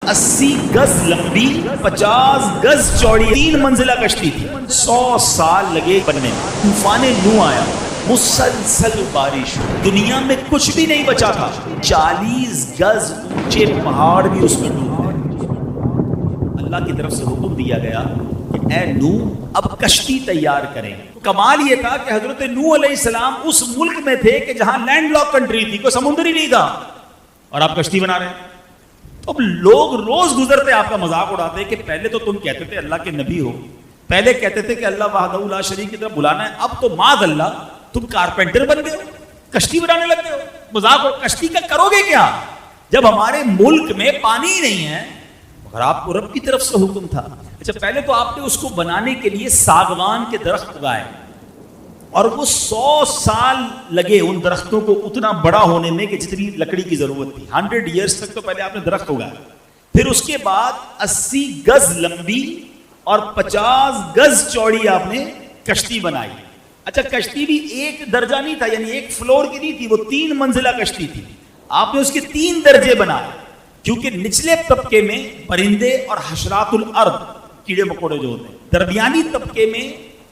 80 گز لمبی 50 گز چوڑی 3 منزلہ کشتی تھی. 100 سال لگے بننے میں. طوفان نوح آیا, مسلسل بارش, دنیا میں کچھ بھی نہیں بچا تھا. 40 گز اونچے پہاڑ بھی اس میں ڈوب گئے. اللہ کی طرف سے حکم دیا گیا کہ اے نوح اب کشتی تیار کریں. کمال یہ تھا کہ حضرت نوح علیہ السلام اس ملک میں تھے کہ جہاں لینڈ لاک کنٹری تھی, کوئی سمندر ہی نہیں تھا, اور آپ کشتی بنا رہے ہیں. تو اب لوگ روز گزرتے آپ کا مذاق اڑاتے کہ پہلے تو تم کہتے تھے اللہ کے نبی ہو, پہلے کہتے تھے کہ اللہ وحدہ لا شریک کی طرف بلانا ہے, اب تو معاذ اللہ تم کارپینٹر بن گئے ہو, کشتی بنانے لگ گئے ہو. مذاق ہو, کشتی کا کرو گے کیا جب ہمارے ملک میں پانی ہی نہیں ہے؟ مگر آپ کو رب کی طرف سے حکم تھا. اچھا, پہلے تو آپ نے اس کو بنانے کے لیے ساگوان کے درخت اگائے, اور وہ 100 سال لگے ان درختوں کو اتنا بڑا ہونے میں کہ جتنی لکڑی کی ضرورت تھی. 100 ایئرس تک تو پہلے آپ نے درخت اگایا. پھر اس کے بعد 80 گز لمبی اور 50 گز چوڑی آپ نے کشتی بنائی. اچھا, کشتی بھی ایک درجہ نہیں تھا, یعنی ایک فلور کی نہیں تھی, وہ 3 منزلہ کشتی تھی. آپ نے اس کے 3 درجے بنائے, کیونکہ نچلے طبقے میں پرندے اور حشرات الارض کیڑے مکوڑے جو ہوتے ہیں, درمیانی طبقے میں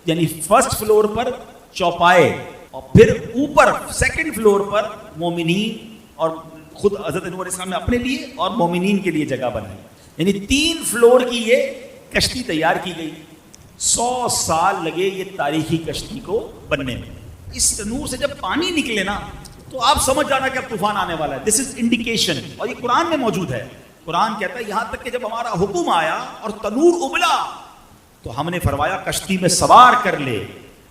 یعنی فرسٹ فلور پر چوپائے, اور پھر اوپر سیکنڈ فلور پر مومنین, اور خود حضرت نوح علیہ السلام نے اپنے لیے اور مومنین کے لیے جگہ بنائی. یعنی 3 فلور کی یہ کشتی تیار کی گئی. 100 سال لگے یہ تاریخی کشتی کو بننے میں. اس تنور سے جب پانی نکلے نا تو آپ سمجھ جانا کہ اب طوفان آنے والا ہے. دس از انڈیکیشن, اور یہ قرآن میں موجود ہے. قرآن کہتا ہے یہاں تک کہ جب ہمارا حکم آیا اور تنور ابلا تو ہم نے فرمایا کشتی میں سوار کر لے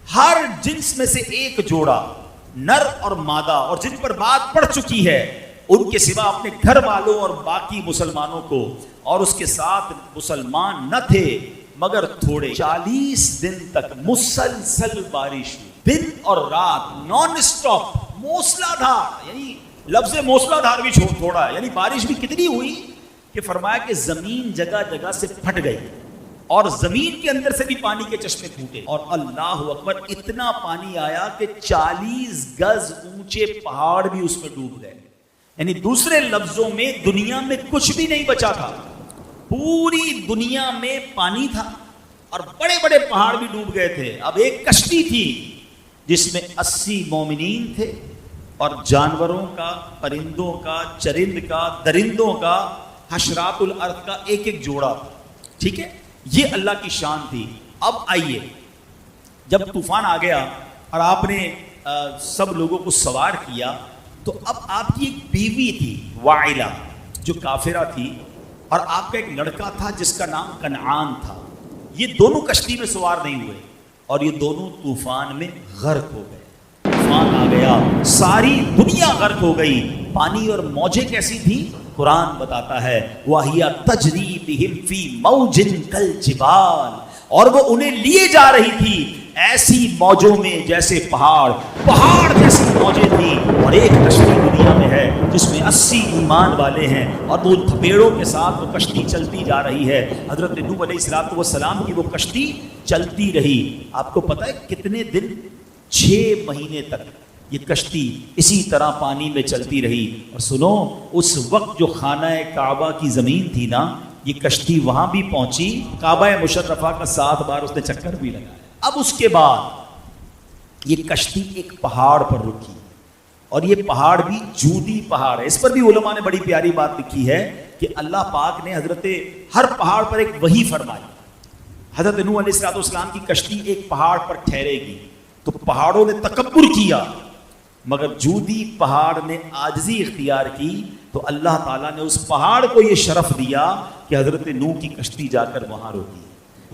ہر جنس میں سے ایک جوڑا, نر اور مادہ, اور جن پر بات پڑ چکی ہے ان کے سوا اپنے گھر والوں اور باقی مسلمانوں کو. اور اس کے ساتھ مسلمان نہ تھے مگر تھوڑے. 40 دن تک مسلسل بارش ہوئی, دن اور رات نان اسٹاپ, موسلا دھار. یعنی لفظ موسلا دھار بھی تھوڑا ہے, یعنی بارش بھی کتنی ہوئی کہ فرمایا کہ زمین جگہ جگہ سے پھٹ گئی, اور زمین کے اندر سے بھی پانی کے چشمے پھوٹے. اور اللہ اکبر, اتنا پانی آیا کہ 40 گز اونچے پہاڑ بھی اس میں ڈوب گئے. یعنی دوسرے لفظوں میں دنیا میں کچھ بھی نہیں بچا تھا, پوری دنیا میں پانی تھا اور بڑے بڑے پہاڑ بھی ڈوب گئے تھے. اب ایک کشتی تھی جس میں 80 مومنین تھے, اور جانوروں کا, پرندوں کا, چرند کا, درندوں کا, حشرات الارض کا ایک ایک جوڑا تھا. ٹھیک ہے, یہ اللہ کی شان تھی. اب آئیے, جب طوفان آ گیا اور آپ نے سب لوگوں کو سوار کیا, تو اب آپ کی ایک بیوی تھی وائلہ جو کافرہ تھی, اور آپ کا ایک لڑکا تھا جس کا نام کنعان تھا. یہ دونوں کشتی میں سوار نہیں ہوئے, اور یہ دونوں طوفان میں غرق ہو گئے. طوفان آ گیا, ساری دنیا غرق ہو گئی. پانی اور موجیں کیسی تھی قرآن بتاتا ہے, وَهِيَ تَجْرِي بِهِمْ فِي مَوْجٍ كَالْجِبَالِ, اور وہ انہیں لیے جا رہی تھی ایسی موجوں میں جیسے پہاڑ جیسی موجیں تھیں. اور ایک کشتی دنیا میں ہے جس میں 80 ایمان والے ہیں, اور وہ تھپیڑوں کے ساتھ وہ کشتی چلتی جا رہی ہے. حضرت نوح علیہ السلام کی وہ کشتی چلتی رہی. آپ کو پتہ ہے کتنے دن؟ 6 مہینے تک یہ کشتی اسی طرح پانی میں چلتی رہی. اور سنو, اس وقت جو خانہ کعبہ کی زمین تھی نا, یہ کشتی وہاں بھی پہنچی, کعبہ مشرفہ کا 7 بار اس نے چکر بھی لگایا. اب اس کے بعد یہ کشتی ایک پہاڑ پر رکی, اور یہ پہاڑ بھی جودی پہاڑ ہے. اس پر بھی علماء نے بڑی پیاری بات لکھی ہے کہ اللہ پاک نے حضرت ہر پہاڑ پر ایک وحی فرمائی. حضرت نوح علیہ السلام کی کشتی ایک پہاڑ پر ٹھہرے گی, تو پہاڑوں نے تکبر کیا, مگر جودی پہاڑ نے عاجزی اختیار کی, تو اللہ تعالیٰ نے اس پہاڑ کو یہ شرف دیا کہ حضرت نوح کی کشتی جا کر وہاں روکی.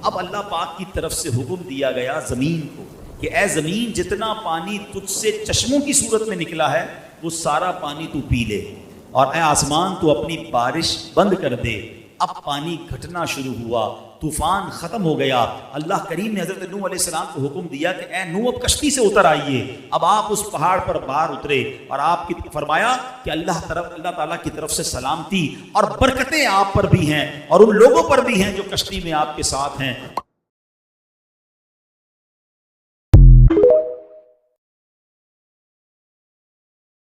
اب اللہ پاک کی طرف سے حکم دیا گیا زمین کو کہ اے زمین, جتنا پانی تجھ سے چشموں کی صورت میں نکلا ہے وہ سارا پانی تو پی لے, اور اے آسمان تو اپنی بارش بند کر دے. اب پانی گھٹنا شروع ہوا, طوفان ختم ہو گیا. اللہ کریم نے حضرت نوح علیہ السلام کو حکم دیا کہ اے نوح اب کشتی سے اتر آئیے. اب آپ اس پہاڑ پر باہر اترے, اور آپ کی فرمایا کہ اللہ تعالیٰ کی طرف سے سلامتی اور برکتیں آپ پر بھی ہیں اور ان لوگوں پر بھی ہیں جو کشتی میں آپ کے ساتھ ہیں.